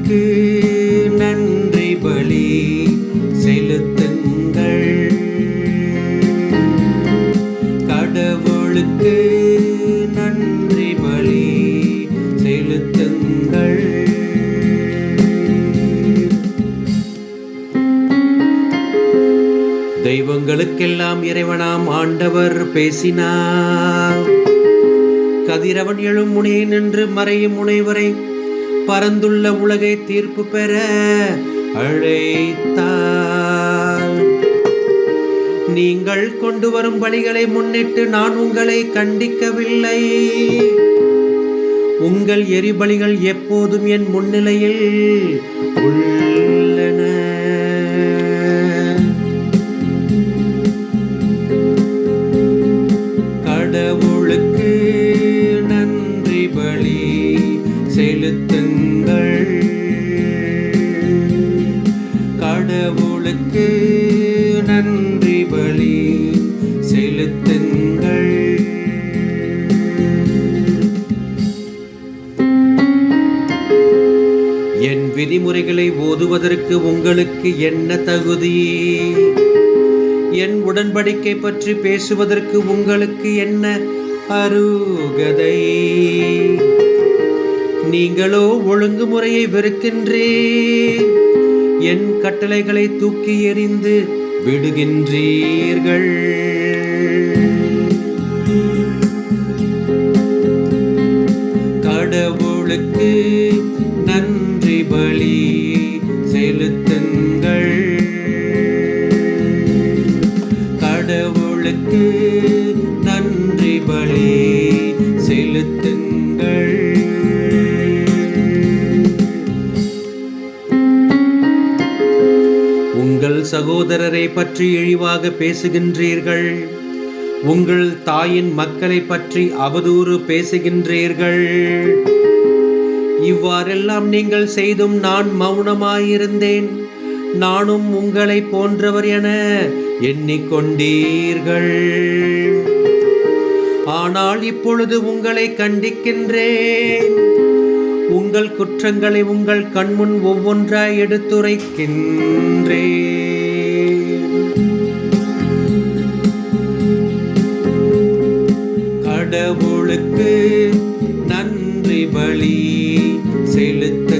கடவுளுக்கு நன்றி பலி செலுத்துங்கள். கடவுளுக்கு நன்றி பலி செலுத்துங்கள். தெய்வங்களுக்கெல்லாம் இறைவனாம் ஆண்டவர் பேசினார். கதிரவன் எழும் முனே நின்று மறையும் முனைவரை பரந்துள்ள உலகை தீர்ப்பு பெற அழைத்தார். நீங்கள் கொண்டு வரும் பலிகளை முன்னிட்டு நான் உங்களை கண்டிக்கவில்லை. உங்கள் எரிபலிகள் எப்போதும் என் முன்னிலையில் உள்ளன. கடவுளுக்கு நன்றி பலி செலுத்துங்கள். கடவுளுக்கு நன்றி பலி செலுத்துங்கள். என் விதிமுறைகளை ஓதுவதற்கு உங்களுக்கு என்ன தகுதி? என் உடன்படிக்கை பற்றி பேசுவதற்கு உங்களுக்கு என்ன அருகதை? நீங்களோ ஒழுங்குமுறையை வெறுக்கின்றீர், என் கட்டளைகளை தூக்கி எறிந்து விடுகின்றீர்கள். கடவுளுக்கு நன்றி பலி செலுத்துங்கள். கடவுளுக்கு நன்றி பலி செலுத்துங்கள். உங்கள் சகோதரரை பற்றி இழிவாக பேசுகின்றீர்கள். உங்கள் தாயின் மக்களை பற்றி அவதூறு பேசுகின்றீர்கள். இவ்வாறெல்லாம் நீங்கள் செய்தும் நான் மௌனமாயிருந்தேன். நானும் உங்களை போன்றவர் என எண்ணிக்கொண்டீர்கள். ஆனால் இப்பொழுது உங்களை கண்டிக்கின்றேன். உங்கள் குற்றங்களை உங்கள் கண்முன் ஒவ்வொன்றாய் எடுத்துரைக்கின்றேன். கடவுளுக்கு நன்றி பலி செலுத்த